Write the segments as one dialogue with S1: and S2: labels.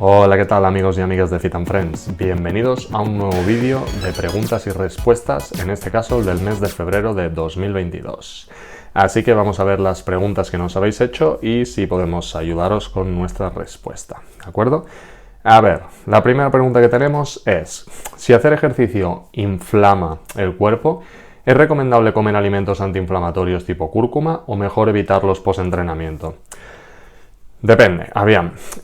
S1: Hola, ¿qué tal amigos y amigas de Fit and Friends? Bienvenidos a un nuevo vídeo de preguntas y respuestas, en este caso el del mes de febrero de 2022. Así que vamos a ver las preguntas que nos habéis hecho y si podemos ayudaros con nuestra respuesta, ¿de acuerdo? A ver, la primera pregunta que tenemos es, si hacer ejercicio inflama el cuerpo, ¿es recomendable comer alimentos antiinflamatorios tipo cúrcuma o mejor evitarlos post-entrenamiento? Depende,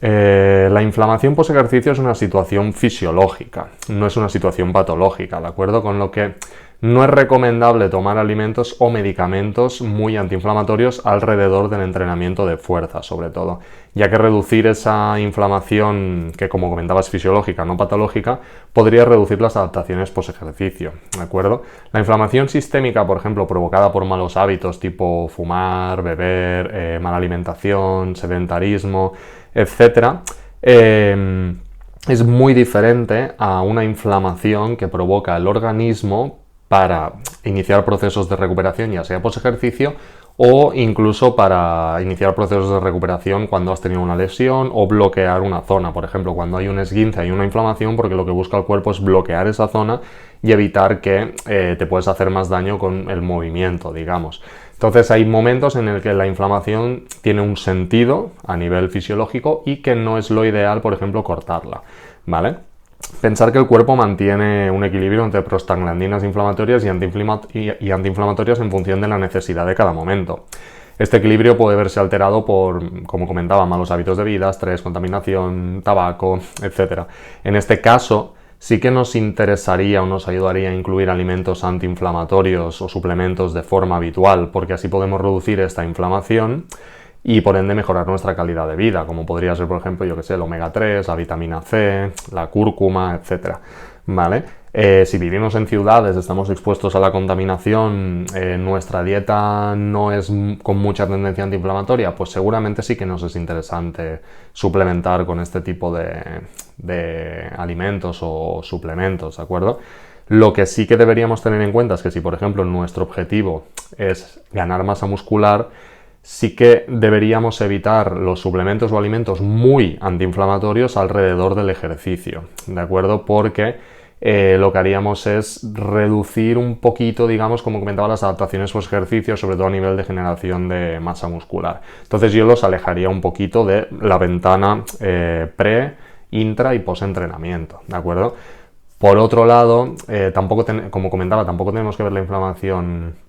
S1: la inflamación post-ejercicio es una situación fisiológica, no es una situación patológica, ¿de acuerdo? Con lo que no es recomendable tomar alimentos o medicamentos muy antiinflamatorios alrededor del entrenamiento de fuerza, sobre todo, ya que reducir esa inflamación, que como comentaba es fisiológica, no patológica, podría reducir las adaptaciones post-ejercicio, ¿de acuerdo? La inflamación sistémica, por ejemplo, provocada por malos hábitos tipo fumar, beber, mala alimentación, sedentarismo, etc., es muy diferente a una inflamación que provoca el organismo para iniciar procesos de recuperación, ya sea post-ejercicio o incluso para iniciar procesos de recuperación cuando has tenido una lesión o bloquear una zona. Por ejemplo, cuando hay un esguince, hay una inflamación porque lo que busca el cuerpo es bloquear esa zona y evitar que te puedes hacer más daño con el movimiento, digamos. Entonces hay momentos en el que la inflamación tiene un sentido a nivel fisiológico y que no es lo ideal, por ejemplo, cortarla, ¿vale? Pensar que el cuerpo mantiene un equilibrio entre prostaglandinas inflamatorias y antiinflamatorias en función de la necesidad de cada momento. Este equilibrio puede verse alterado por, como comentaba, malos hábitos de vida, estrés, contaminación, tabaco, etc. En este caso, sí que nos interesaría o nos ayudaría a incluir alimentos antiinflamatorios o suplementos de forma habitual, porque así podemos reducir esta inflamación y por ende mejorar nuestra calidad de vida, como podría ser, por ejemplo, yo que sé, el omega 3, la vitamina C, la cúrcuma, etc. ¿Vale? Si vivimos en ciudades, estamos expuestos a la contaminación, nuestra dieta no es con mucha tendencia antiinflamatoria, pues seguramente sí que nos es interesante suplementar con este tipo de alimentos o suplementos, ¿de acuerdo? Lo que sí que deberíamos tener en cuenta es que si, por ejemplo, nuestro objetivo es ganar masa muscular, sí que deberíamos evitar los suplementos o alimentos muy antiinflamatorios alrededor del ejercicio, ¿de acuerdo? Porque lo que haríamos es reducir un poquito, digamos, como comentaba, las adaptaciones post-ejercicio, sobre todo a nivel de generación de masa muscular. Entonces yo los alejaría un poquito de la ventana pre, intra y post-entrenamiento, ¿de acuerdo? Por otro lado, como comentaba, tampoco tenemos que ver la inflamación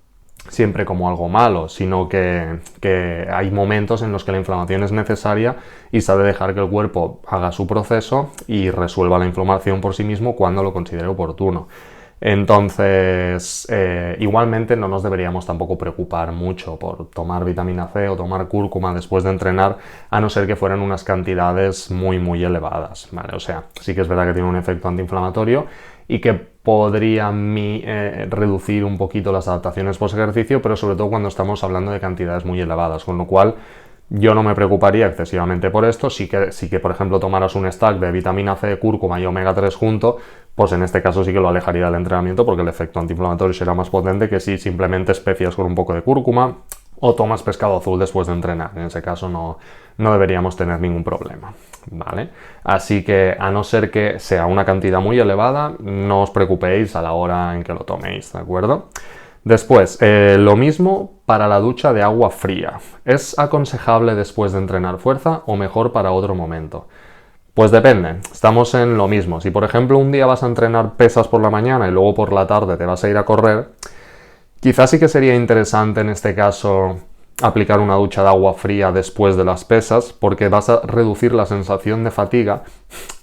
S1: siempre como algo malo, sino que hay momentos en los que la inflamación es necesaria y se ha de dejar que el cuerpo haga su proceso y resuelva la inflamación por sí mismo cuando lo considere oportuno. Entonces, igualmente no nos deberíamos tampoco preocupar mucho por tomar vitamina C o tomar cúrcuma después de entrenar, a no ser que fueran unas cantidades muy muy elevadas, ¿vale? O sea, sí que es verdad que tiene un efecto antiinflamatorio y que podría reducir un poquito las adaptaciones post-ejercicio, pero sobre todo cuando estamos hablando de cantidades muy elevadas, con lo cual yo no me preocuparía excesivamente por esto. Sí que, por ejemplo, tomaras un stack de vitamina C, cúrcuma y omega 3 junto, pues en este caso sí que lo alejaría del entrenamiento porque el efecto antiinflamatorio será más potente que si simplemente especias con un poco de cúrcuma o tomas pescado azul después de entrenar. En ese caso no deberíamos tener ningún problema, ¿vale? Así que, a no ser que sea una cantidad muy elevada, no os preocupéis a la hora en que lo toméis, ¿de acuerdo? Después, lo mismo para la ducha de agua fría. ¿Es aconsejable después de entrenar fuerza o mejor para otro momento? Pues depende, estamos en lo mismo. Si por ejemplo un día vas a entrenar pesas por la mañana y luego por la tarde te vas a ir a correr, quizás sí que sería interesante en este caso aplicar una ducha de agua fría después de las pesas, porque vas a reducir la sensación de fatiga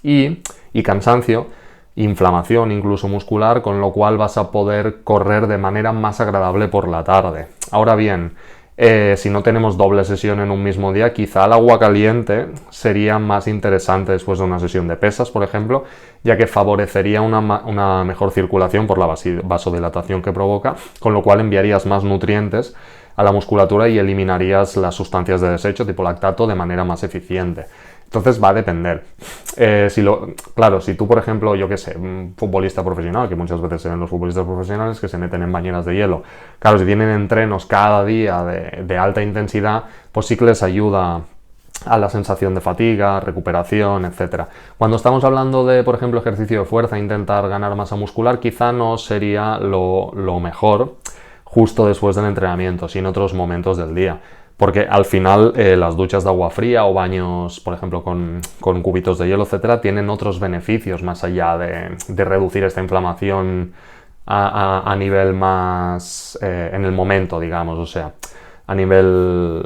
S1: y cansancio, inflamación incluso muscular, con lo cual vas a poder correr de manera más agradable por la tarde. Ahora bien, si no tenemos doble sesión en un mismo día, quizá el agua caliente sería más interesante después de una sesión de pesas, por ejemplo, ya que favorecería una mejor circulación por la vasodilatación que provoca, con lo cual enviarías más nutrientes a la musculatura y eliminarías las sustancias de desecho tipo lactato de manera más eficiente. Entonces va a depender. Claro, si tú, por ejemplo, yo qué sé, un futbolista profesional, que muchas veces se ven los futbolistas profesionales que se meten en bañeras de hielo, claro, si tienen entrenos cada día de alta intensidad, pues sí que les ayuda a la sensación de fatiga, recuperación, etc. Cuando estamos hablando de, por ejemplo, ejercicio de fuerza, intentar ganar masa muscular, quizá no sería lo mejor justo después del entrenamiento, sino en otros momentos del día. Porque al final las duchas de agua fría o baños, por ejemplo, con cubitos de hielo, etcétera, tienen otros beneficios más allá de reducir esta inflamación a nivel más en el momento, digamos, o sea, a nivel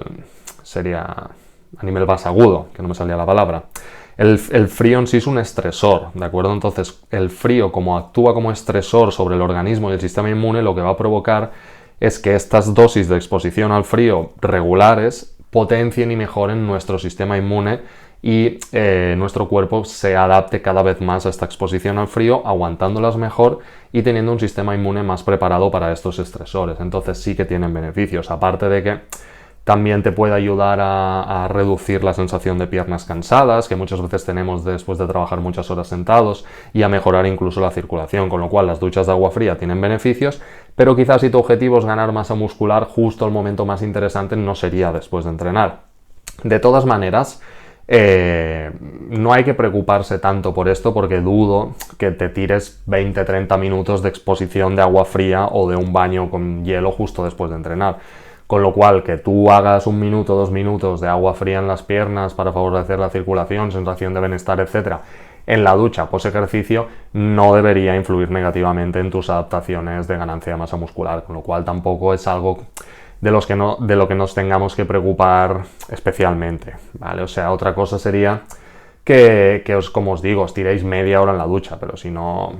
S1: más agudo, que no me salía la palabra. El frío en sí es un estresor, ¿de acuerdo? Entonces, el frío, como actúa como estresor sobre el organismo y el sistema inmune, lo que va a provocar es que estas dosis de exposición al frío regulares potencien y mejoren nuestro sistema inmune y nuestro cuerpo se adapte cada vez más a esta exposición al frío, aguantándolas mejor y teniendo un sistema inmune más preparado para estos estresores. Entonces sí que tienen beneficios, aparte de que también te puede ayudar a reducir la sensación de piernas cansadas, que muchas veces tenemos después de trabajar muchas horas sentados, y a mejorar incluso la circulación, con lo cual las duchas de agua fría tienen beneficios, pero quizás si tu objetivo es ganar masa muscular, justo el momento más interesante no sería después de entrenar. De todas maneras, no hay que preocuparse tanto por esto porque dudo que te tires 20-30 minutos de exposición de agua fría o de un baño con hielo justo después de entrenar. Con lo cual, que tú hagas 1 minuto, 2 minutos de agua fría en las piernas para favorecer la circulación, sensación de bienestar, etc., en la ducha post ejercicio, no debería influir negativamente en tus adaptaciones de ganancia de masa muscular, con lo cual tampoco es algo de lo que nos tengamos que preocupar especialmente, ¿vale? O sea, otra cosa sería que como os digo, os tiréis media hora en la ducha, pero si no,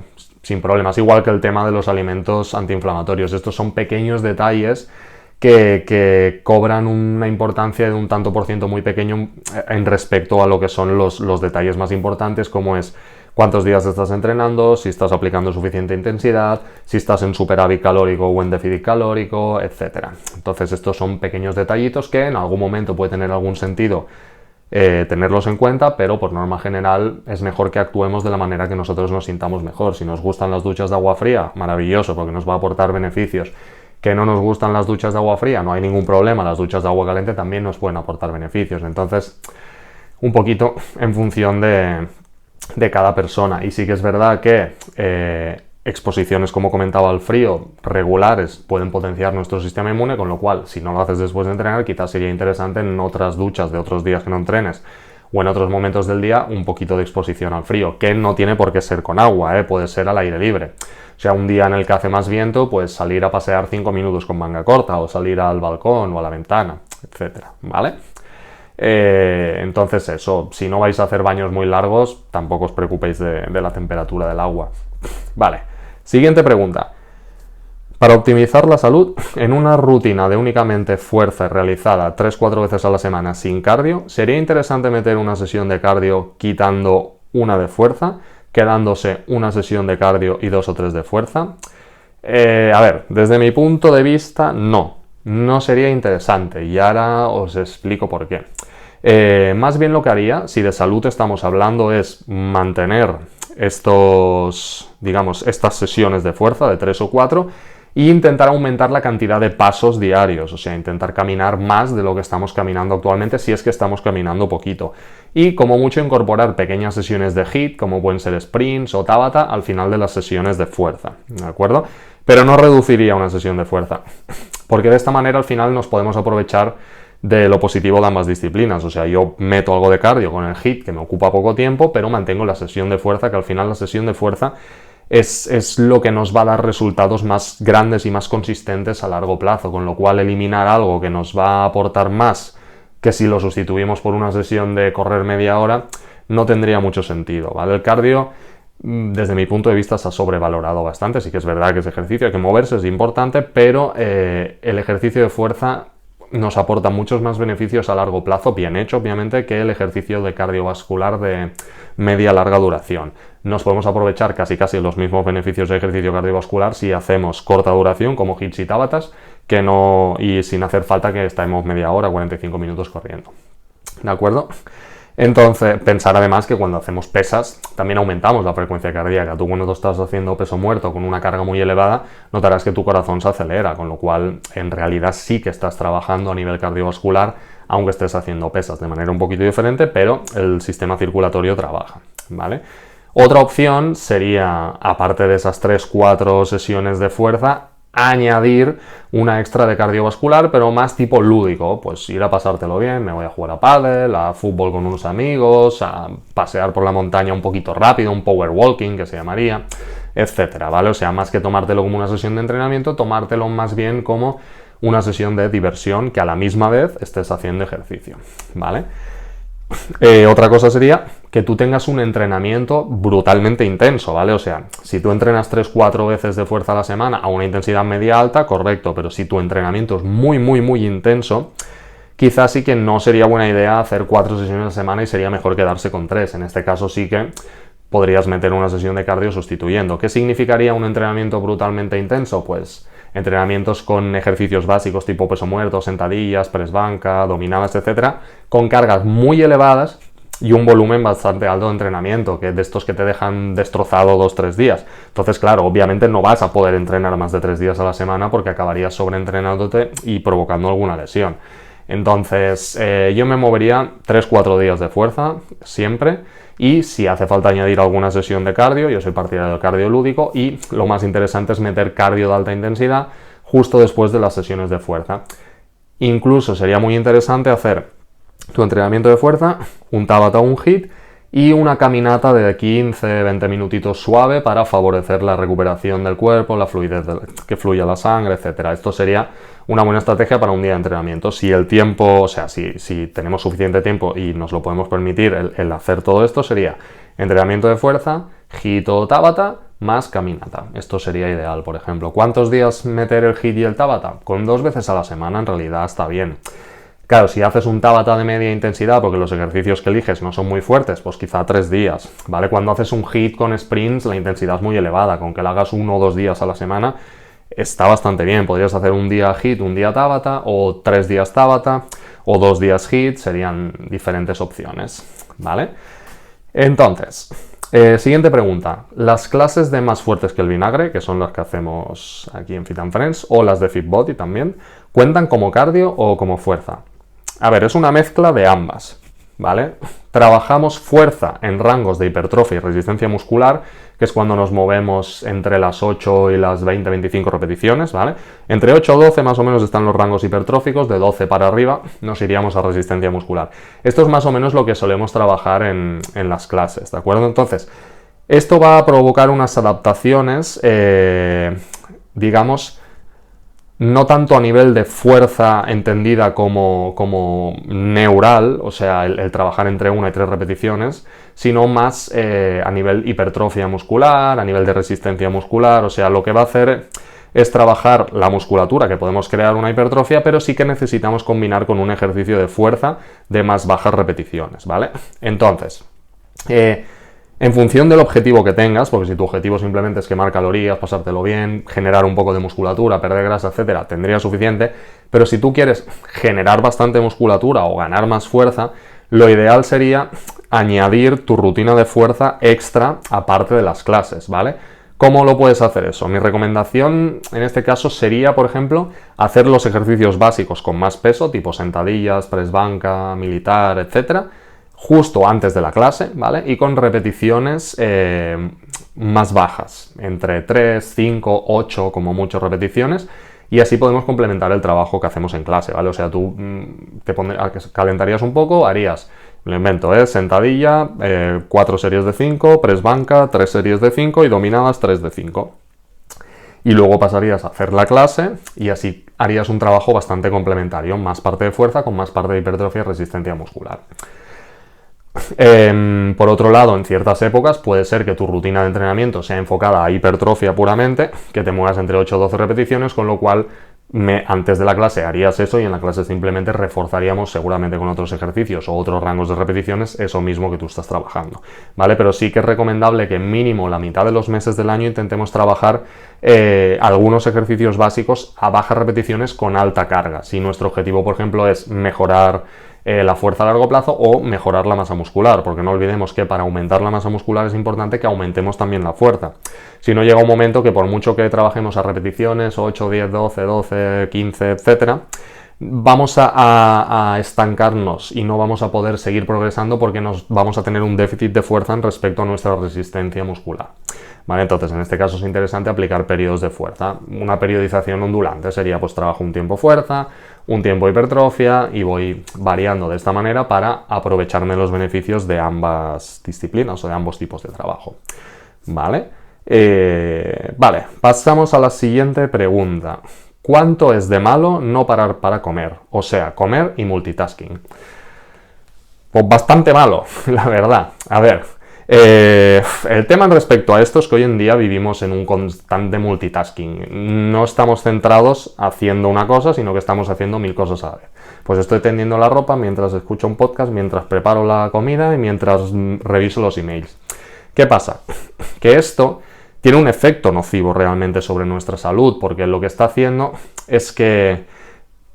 S1: sin problemas. Igual que el tema de los alimentos antiinflamatorios. Estos son pequeños detalles que cobran una importancia de un tanto por ciento muy pequeño en respecto a lo que son los detalles más importantes, como es cuántos días estás entrenando, si estás aplicando suficiente intensidad, si estás en superávit calórico o en déficit calórico, etc. Entonces estos son pequeños detallitos que en algún momento puede tener algún sentido tenerlos en cuenta, pero por norma general es mejor que actuemos de la manera que nosotros nos sintamos mejor. Si nos gustan las duchas de agua fría, maravilloso, porque nos va a aportar beneficios. Que no nos gustan las duchas de agua fría, no hay ningún problema, las duchas de agua caliente también nos pueden aportar beneficios. Entonces, un poquito en función de cada persona. Y sí que es verdad que exposiciones, como comentaba, al frío regulares pueden potenciar nuestro sistema inmune, con lo cual, si no lo haces después de entrenar, quizás sería interesante en otras duchas de otros días que no entrenes o en otros momentos del día un poquito de exposición al frío, que no tiene por qué ser con agua, puede ser al aire libre. O sea, un día en el que hace más viento, pues salir a pasear 5 minutos con manga corta o salir al balcón o a la ventana, etcétera, ¿vale? Entonces eso, si no vais a hacer baños muy largos, tampoco os preocupéis de la temperatura del agua. Vale, siguiente pregunta. Para optimizar la salud, en una rutina de únicamente fuerza realizada 3-4 veces a la semana sin cardio, ¿sería interesante meter una sesión de cardio quitando una de fuerza, quedándose una sesión de cardio y 2 o 3 de fuerza? A ver, desde mi punto de vista, no sería interesante, y ahora os explico por qué. Más bien lo que haría, si de salud estamos hablando, es mantener estas sesiones de fuerza de 3 o 4 e intentar aumentar la cantidad de pasos diarios, o sea, intentar caminar más de lo que estamos caminando actualmente, si es que estamos caminando poquito. Y como mucho incorporar pequeñas sesiones de HIIT, como pueden ser sprints o Tabata, al final de las sesiones de fuerza, ¿de acuerdo? Pero no reduciría una sesión de fuerza, porque de esta manera al final nos podemos aprovechar de lo positivo de ambas disciplinas. O sea, yo meto algo de cardio con el HIIT, que me ocupa poco tiempo, pero mantengo la sesión de fuerza, que al final la sesión de fuerza es lo que nos va a dar resultados más grandes y más consistentes a largo plazo, con lo cual eliminar algo que nos va a aportar más que si lo sustituimos por una sesión de correr media hora no tendría mucho sentido, ¿vale? El cardio, desde mi punto de vista, se ha sobrevalorado bastante. Sí que es verdad que es ejercicio, hay que moverse, es importante, pero el ejercicio de fuerza nos aporta muchos más beneficios a largo plazo, bien hecho obviamente, que el ejercicio de cardiovascular de media larga duración. Nos podemos aprovechar casi los mismos beneficios de ejercicio cardiovascular si hacemos corta duración como HIITs y Tabatas, y sin hacer falta que estemos media hora, 45 minutos corriendo. ¿De acuerdo? Entonces, pensar además que cuando hacemos pesas también aumentamos la frecuencia cardíaca. Tú cuando estás haciendo peso muerto con una carga muy elevada, notarás que tu corazón se acelera, con lo cual en realidad sí que estás trabajando a nivel cardiovascular aunque estés haciendo pesas de manera un poquito diferente, pero el sistema circulatorio trabaja, ¿vale? Otra opción sería, aparte de esas 3-4 sesiones de fuerza, añadir una extra de cardiovascular, pero más tipo lúdico, pues ir a pasártelo bien, me voy a jugar a pádel, a fútbol con unos amigos, a pasear por la montaña un poquito rápido, un power walking que se llamaría, etcétera, ¿vale? O sea, más que tomártelo como una sesión de entrenamiento, tomártelo más bien como una sesión de diversión que a la misma vez estés haciendo ejercicio, ¿vale? Otra cosa sería que tú tengas un entrenamiento brutalmente intenso, ¿vale? O sea, si tú entrenas 3-4 veces de fuerza a la semana a una intensidad media alta, correcto, pero si tu entrenamiento es muy, muy, muy intenso, quizás sí que no sería buena idea hacer 4 sesiones a la semana y sería mejor quedarse con 3. En este caso sí que podrías meter una sesión de cardio sustituyendo. ¿Qué significaría un entrenamiento brutalmente intenso? Pues entrenamientos con ejercicios básicos tipo peso muerto, sentadillas, press banca, dominadas, etcétera, con cargas muy elevadas y un volumen bastante alto de entrenamiento, que de estos que te dejan destrozado 2-3 días. Entonces, claro, obviamente no vas a poder entrenar más de 3 días a la semana porque acabarías sobreentrenándote y provocando alguna lesión. Entonces, yo me movería 3-4 días de fuerza, siempre, y si hace falta añadir alguna sesión de cardio, yo soy partidario del cardio lúdico, y lo más interesante es meter cardio de alta intensidad justo después de las sesiones de fuerza. Incluso sería muy interesante hacer tu entrenamiento de fuerza, un Tabata o un HIIT, y una caminata de 15-20 minutitos suave para favorecer la recuperación del cuerpo, la fluidez que fluya la sangre, etcétera. Esto sería una buena estrategia para un día de entrenamiento. Si el tiempo, o sea, si tenemos suficiente tiempo y nos lo podemos permitir, el hacer todo esto sería entrenamiento de fuerza, HIIT o Tabata, más caminata. Esto sería ideal, por ejemplo. ¿Cuántos días meter el HIIT y el Tabata? Con 2 veces a la semana en realidad está bien. Claro, si haces un Tabata de media intensidad porque los ejercicios que eliges no son muy fuertes, pues quizá 3 días, ¿vale? Cuando haces un HIIT con sprints, la intensidad es muy elevada, con que lo hagas 1 o 2 días a la semana, está bastante bien. Podrías hacer un día HIIT, un día Tabata, o 3 días Tabata, o 2 días HIIT, serían diferentes opciones, ¿vale? Entonces, siguiente pregunta. ¿Las clases de Más Fuertes que el Vinagre, que son las que hacemos aquí en Fit and Friends, o las de FitBody también, cuentan como cardio o como fuerza? A ver, es una mezcla de ambas, ¿vale? Trabajamos fuerza en rangos de hipertrofia y resistencia muscular, que es cuando nos movemos entre las 8 y las 20-25 repeticiones, ¿vale? Entre 8 o 12 más o menos están los rangos hipertróficos, de 12 para arriba nos iríamos a resistencia muscular. Esto es más o menos lo que solemos trabajar en las clases, ¿de acuerdo? Entonces, esto va a provocar unas adaptaciones, digamos, no tanto a nivel de fuerza entendida como neural, o sea, el trabajar entre 1 y 3 repeticiones, sino más a nivel hipertrofia muscular, a nivel de resistencia muscular, o sea, lo que va a hacer es trabajar la musculatura, que podemos crear una hipertrofia, pero sí que necesitamos combinar con un ejercicio de fuerza de más bajas repeticiones, ¿vale? Entonces, en función del objetivo que tengas, porque si tu objetivo simplemente es quemar calorías, pasártelo bien, generar un poco de musculatura, perder grasa, etcétera, tendría suficiente, pero si tú quieres generar bastante musculatura o ganar más fuerza, lo ideal sería añadir tu rutina de fuerza extra aparte de las clases, ¿vale? ¿Cómo lo puedes hacer eso? Mi recomendación en este caso sería, por ejemplo, hacer los ejercicios básicos con más peso, tipo sentadillas, press banca, militar, etcétera, justo antes de la clase, ¿vale? Y con repeticiones más bajas, entre 3, 5, 8 como mucho repeticiones, y así podemos complementar el trabajo que hacemos en clase, ¿vale? O sea, tú calentarías un poco, harías, lo invento, sentadilla, 4 series de 5, press banca, 3 series de 5 y dominadas 3 de 5. Y luego pasarías a hacer la clase y así harías un trabajo bastante complementario, más parte de fuerza con más parte de hipertrofia y resistencia muscular. Por otro lado, en ciertas épocas puede ser que tu rutina de entrenamiento sea enfocada a hipertrofia puramente, que te muevas entre 8 o 12 repeticiones, con lo cual antes de la clase harías eso y en la clase simplemente reforzaríamos seguramente con otros ejercicios o otros rangos de repeticiones eso mismo que tú estás trabajando, ¿vale? Pero sí que es recomendable que mínimo la mitad de los meses del año intentemos trabajar algunos ejercicios básicos a bajas repeticiones con alta carga. Si nuestro objetivo, por ejemplo, es mejorar la fuerza a largo plazo o mejorar la masa muscular, porque no olvidemos que para aumentar la masa muscular es importante que aumentemos también la fuerza. Si no, llega un momento que por mucho que trabajemos a repeticiones, 8, 10, 12, 12, 15, etcétera, vamos a estancarnos y no vamos a poder seguir progresando porque vamos a tener un déficit de fuerza en respecto a nuestra resistencia muscular. ¿Vale? Entonces, en este caso es interesante aplicar periodos de fuerza. Una periodización ondulante sería, pues trabajo un tiempo fuerza, un tiempo hipertrofia y voy variando de esta manera para aprovecharme los beneficios de ambas disciplinas o de ambos tipos de trabajo. ¿Vale? Vale, pasamos a la siguiente pregunta. ¿Cuánto es de malo no parar para comer? O sea, comer y multitasking. Pues bastante malo, la verdad. A ver, el tema respecto a esto es que hoy en día vivimos en un constante multitasking. No estamos centrados haciendo una cosa, sino que estamos haciendo 1000 cosas a la vez. Pues estoy tendiendo la ropa mientras escucho un podcast, mientras preparo la comida y mientras reviso los emails. ¿Qué pasa? Que esto tiene un efecto nocivo realmente sobre nuestra salud, porque lo que está haciendo es que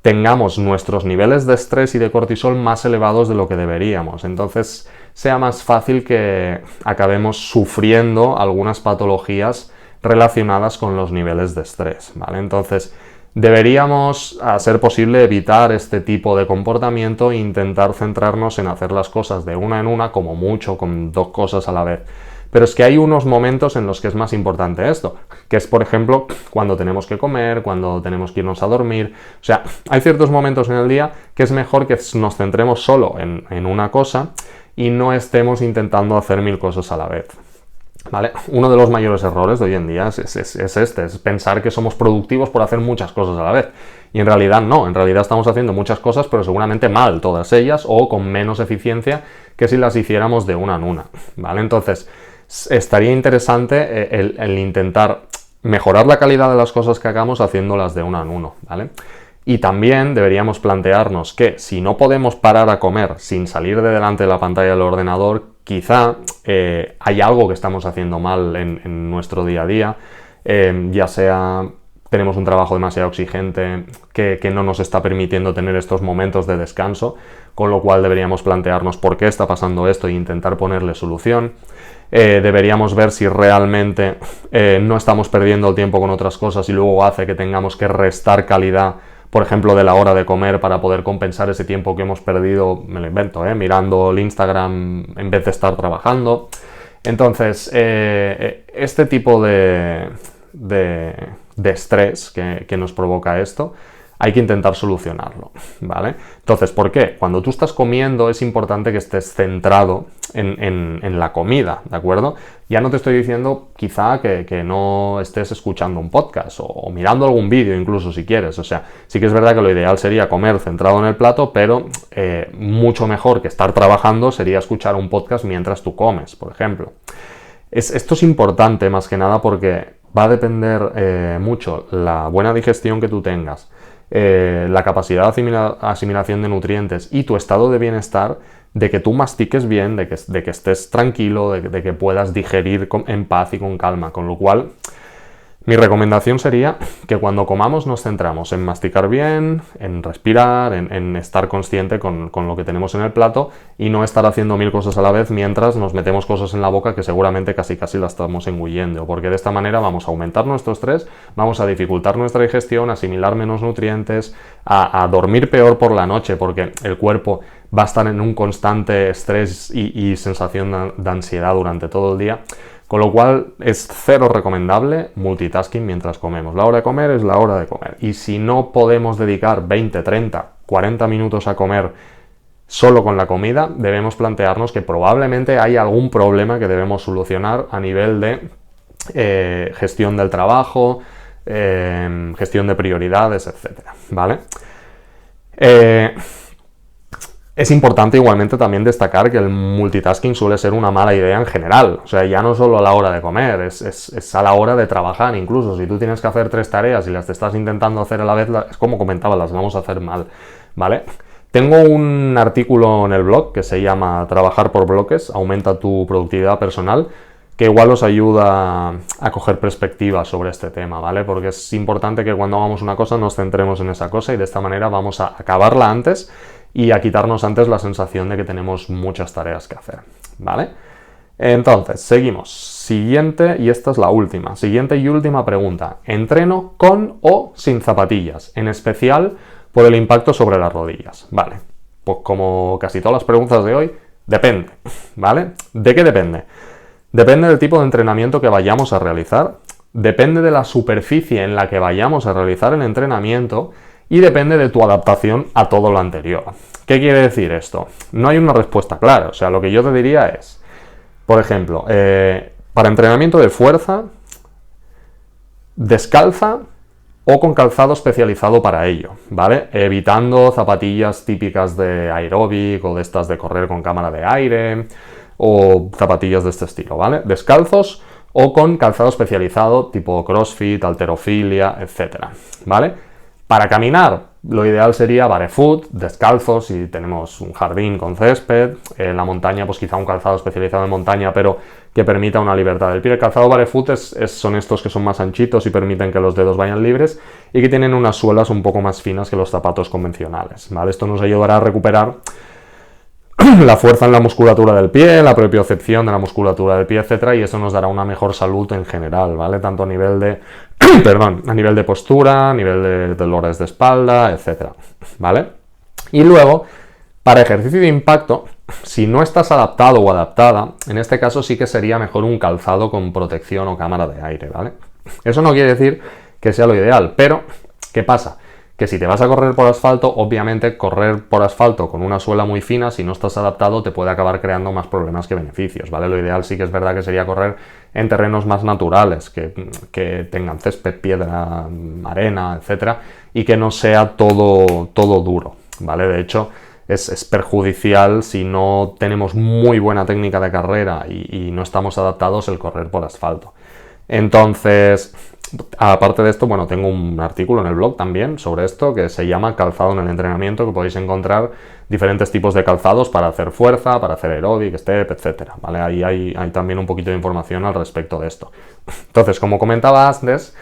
S1: tengamos nuestros niveles de estrés y de cortisol más elevados de lo que deberíamos. Entonces, sea más fácil que acabemos sufriendo algunas patologías relacionadas con los niveles de estrés, ¿vale? Entonces, deberíamos, a ser posible, evitar este tipo de comportamiento e intentar centrarnos en hacer las cosas de una en una, como mucho, con 2 cosas a la vez. Pero es que hay unos momentos en los que es más importante esto, que es, por ejemplo, cuando tenemos que comer, cuando tenemos que irnos a dormir. O sea, hay ciertos momentos en el día que es mejor que nos centremos solo en una cosa y no estemos intentando hacer 1000 cosas a la vez. ¿Vale? Uno de los mayores errores de hoy en día es pensar que somos productivos por hacer muchas cosas a la vez. Y en realidad no, en realidad estamos haciendo muchas cosas, pero seguramente mal todas ellas o con menos eficiencia que si las hiciéramos de una en una. ¿Vale? Entonces, estaría interesante el intentar mejorar la calidad de las cosas que hagamos haciéndolas de uno en uno, ¿vale? Y también deberíamos plantearnos que si no podemos parar a comer sin salir de delante de la pantalla del ordenador, quizá hay algo que estamos haciendo mal en nuestro día a día, ya sea tenemos un trabajo demasiado exigente que no nos está permitiendo tener estos momentos de descanso, con lo cual deberíamos plantearnos por qué está pasando esto e intentar ponerle solución. Deberíamos ver si realmente no estamos perdiendo el tiempo con otras cosas y luego hace que tengamos que restar calidad, por ejemplo, de la hora de comer para poder compensar ese tiempo que hemos perdido, me lo invento, mirando el Instagram en vez de estar trabajando. Entonces, este tipo de estrés que nos provoca esto, hay que intentar solucionarlo, ¿vale? Entonces, ¿por qué? Cuando tú estás comiendo es importante que estés centrado en la comida, ¿de acuerdo? Ya no te estoy diciendo quizá que no estés escuchando un podcast o mirando algún vídeo incluso si quieres, o sea, sí que es verdad que lo ideal sería comer centrado en el plato, pero mucho mejor que estar trabajando sería escuchar un podcast mientras tú comes, por ejemplo. Esto es importante más que nada porque va a depender mucho la buena digestión que tú tengas, la capacidad de asimilación de nutrientes y tu estado de bienestar, de que tú mastiques bien, de que estés tranquilo, de que puedas digerir en paz y con calma. Con lo cual, mi recomendación sería que cuando comamos nos centramos en masticar bien, en respirar, en estar consciente con lo que tenemos en el plato y no estar haciendo 1000 cosas a la vez mientras nos metemos cosas en la boca que seguramente casi las estamos engullendo, porque de esta manera vamos a aumentar nuestro estrés, vamos a dificultar nuestra digestión, a asimilar menos nutrientes, a dormir peor por la noche, porque el cuerpo va a estar en un constante estrés y sensación de ansiedad durante todo el día. Con lo cual es cero recomendable multitasking mientras comemos. La hora de comer es la hora de comer. Y si no podemos dedicar 20, 30, 40 minutos a comer solo con la comida, debemos plantearnos que probablemente hay algún problema que debemos solucionar a nivel de gestión del trabajo, gestión de prioridades, etc. ¿Vale? Es importante igualmente también destacar que el multitasking suele ser una mala idea en general. O sea, ya no solo a la hora de comer, es a la hora de trabajar incluso. Si tú tienes que hacer 3 tareas y las te estás intentando hacer a la vez, es como comentaba, las vamos a hacer mal, ¿vale? Tengo un artículo en el blog que se llama Trabajar por bloques, aumenta tu productividad personal, que igual os ayuda a coger perspectiva sobre este tema, ¿vale? Porque es importante que cuando hagamos una cosa nos centremos en esa cosa y de esta manera vamos a acabarla antes y a quitarnos antes la sensación de que tenemos muchas tareas que hacer, ¿vale? Entonces, seguimos. Siguiente, y esta es la última. Siguiente y última pregunta. ¿Entreno con o sin zapatillas? En especial por el impacto sobre las rodillas. Vale, pues como casi todas las preguntas de hoy, depende, ¿vale? ¿De qué depende? Depende del tipo de entrenamiento que vayamos a realizar, depende de la superficie en la que vayamos a realizar el entrenamiento y depende de tu adaptación a todo lo anterior. ¿Qué quiere decir esto? No hay una respuesta clara, o sea, lo que yo te diría es, por ejemplo, para entrenamiento de fuerza, descalza o con calzado especializado para ello, ¿vale? Evitando zapatillas típicas de aeróbic o de estas de correr con cámara de aire o zapatillas de este estilo, ¿vale? Descalzos o con calzado especializado tipo CrossFit, halterofilia, etcétera, ¿vale? Para caminar, lo ideal sería barefoot, descalzos, si tenemos un jardín con césped. En la montaña, pues quizá un calzado especializado en montaña, pero que permita una libertad del pie. El calzado barefoot son estos que son más anchitos y permiten que los dedos vayan libres y que tienen unas suelas un poco más finas que los zapatos convencionales, ¿vale? Esto nos ayudará a recuperar la fuerza en la musculatura del pie, la propiocepción de la musculatura del pie, etcétera, y eso nos dará una mejor salud en general, ¿vale? Tanto a nivel de, a nivel de postura, a nivel de dolores de espalda, etcétera, ¿vale? Y luego, para ejercicio de impacto, si no estás adaptado o adaptada, en este caso sí que sería mejor un calzado con protección o cámara de aire, ¿vale? Eso no quiere decir que sea lo ideal, pero ¿qué pasa? Que si te vas a correr por asfalto, obviamente correr por asfalto con una suela muy fina, si no estás adaptado, te puede acabar creando más problemas que beneficios, ¿vale? Lo ideal sí que es verdad que sería correr en terrenos más naturales, que tengan césped, piedra, arena, etcétera, y que no sea todo duro, ¿vale? De hecho, es perjudicial si no tenemos muy buena técnica de carrera y no estamos adaptados el correr por asfalto. Entonces, aparte de esto, bueno, tengo un artículo en el blog también sobre esto que se llama Calzado en el entrenamiento, que podéis encontrar diferentes tipos de calzados para hacer fuerza, para hacer aeróbic, step, etcétera, ¿vale? Ahí hay también un poquito de información al respecto de esto. Entonces, como comentaba antes,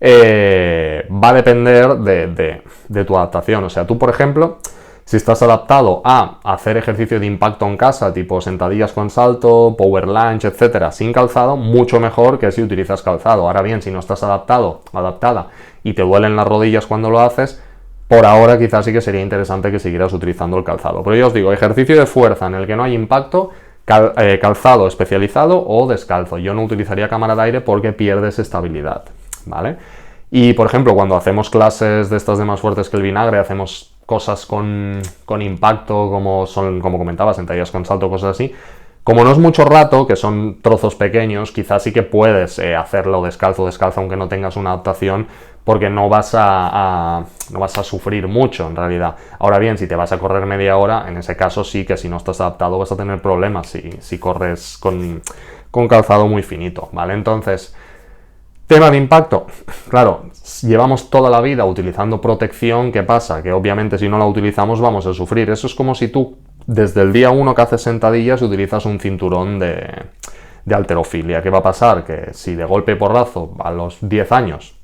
S1: va a depender de tu adaptación. O sea, tú, por ejemplo, si estás adaptado a hacer ejercicio de impacto en casa, tipo sentadillas con salto, power lunge, etcétera, sin calzado, mucho mejor que si utilizas calzado. Ahora bien, si no estás adaptada y te duelen las rodillas cuando lo haces, por ahora quizás sí que sería interesante que siguieras utilizando el calzado. Pero yo os digo, ejercicio de fuerza en el que no hay impacto, calzado especializado o descalzo. Yo no utilizaría cámara de aire porque pierdes estabilidad, ¿vale? Y, por ejemplo, cuando hacemos clases de estas de más fuertes que el vinagre, hacemos cosas con impacto, como comentaba, sentadillas con salto, cosas así. Como no es mucho rato, que son trozos pequeños, quizás sí que puedes hacerlo descalzo, aunque no tengas una adaptación, porque no vas a sufrir mucho, en realidad. Ahora bien, si te vas a correr media hora, en ese caso sí que si no estás adaptado vas a tener problemas si corres con calzado muy finito, ¿vale? Entonces, tema de impacto, claro, llevamos toda la vida utilizando protección, ¿qué pasa? Que obviamente si no la utilizamos vamos a sufrir. Eso es como si tú desde el día 1 que haces sentadillas utilizas un cinturón de halterofilia. ¿Qué va a pasar? Que si de golpe y porrazo a los 10 años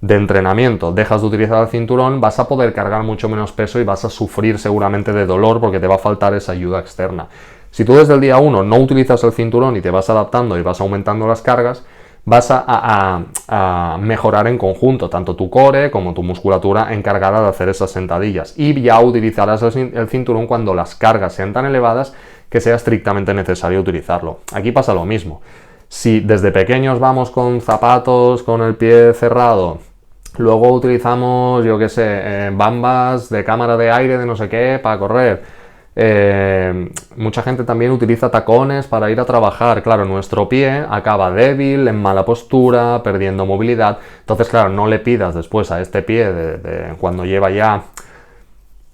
S1: de entrenamiento dejas de utilizar el cinturón, vas a poder cargar mucho menos peso y vas a sufrir seguramente de dolor porque te va a faltar esa ayuda externa. Si tú desde el día 1 no utilizas el cinturón y te vas adaptando y vas aumentando las cargas, vas a mejorar en conjunto tanto tu core como tu musculatura encargada de hacer esas sentadillas, y ya utilizarás el cinturón cuando las cargas sean tan elevadas que sea estrictamente necesario utilizarlo. Aquí pasa lo mismo. Si desde pequeños vamos con zapatos con el pie cerrado, luego utilizamos, yo qué sé, bambas de cámara de aire de no sé qué para correr, mucha gente también utiliza tacones para ir a trabajar. Claro, nuestro pie acaba débil, en mala postura, perdiendo movilidad. Entonces, claro, no le pidas después a este pie cuando lleva ya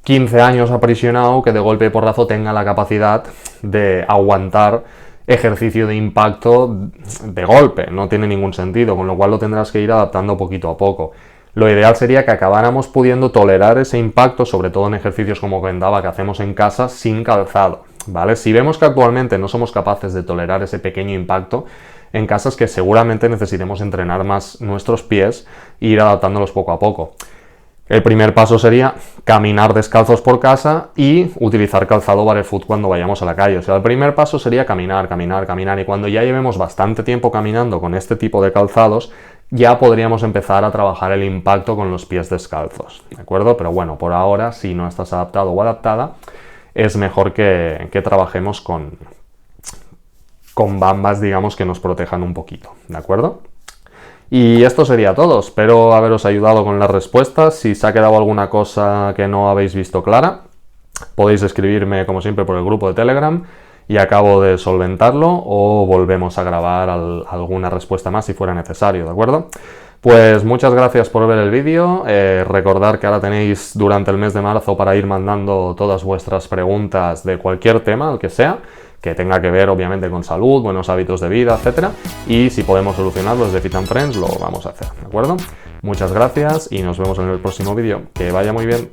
S1: 15 años aprisionado que de golpe y porrazo tenga la capacidad de aguantar ejercicio de impacto de golpe. No tiene ningún sentido, con lo cual lo tendrás que ir adaptando poquito a poco. Lo ideal sería que acabáramos pudiendo tolerar ese impacto, sobre todo en ejercicios como comentaba que hacemos en casa sin calzado, ¿vale? Si vemos que actualmente no somos capaces de tolerar ese pequeño impacto en casa, es que seguramente necesitemos entrenar más nuestros pies e ir adaptándolos poco a poco. El primer paso sería caminar descalzos por casa y utilizar calzado barefoot cuando vayamos a la calle. O sea, el primer paso sería caminar, y cuando ya llevemos bastante tiempo caminando con este tipo de calzados, ya podríamos empezar a trabajar el impacto con los pies descalzos, ¿de acuerdo? Pero bueno, por ahora, si no estás adaptado o adaptada, es mejor que trabajemos con bambas, digamos, que nos protejan un poquito, ¿de acuerdo? Y esto sería todo. Espero haberos ayudado con las respuestas. Si se ha quedado alguna cosa que no habéis visto clara, podéis escribirme, como siempre, por el grupo de Telegram y acabo de solventarlo, o volvemos a grabar alguna respuesta más si fuera necesario, ¿de acuerdo? Pues muchas gracias por ver el vídeo. Recordad que ahora tenéis durante el mes de marzo para ir mandando todas vuestras preguntas de cualquier tema, el que sea, que tenga que ver obviamente con salud, buenos hábitos de vida, etcétera. Y si podemos solucionarlo desde Fit and Friends, lo vamos a hacer, ¿de acuerdo? Muchas gracias y nos vemos en el próximo vídeo. Que vaya muy bien.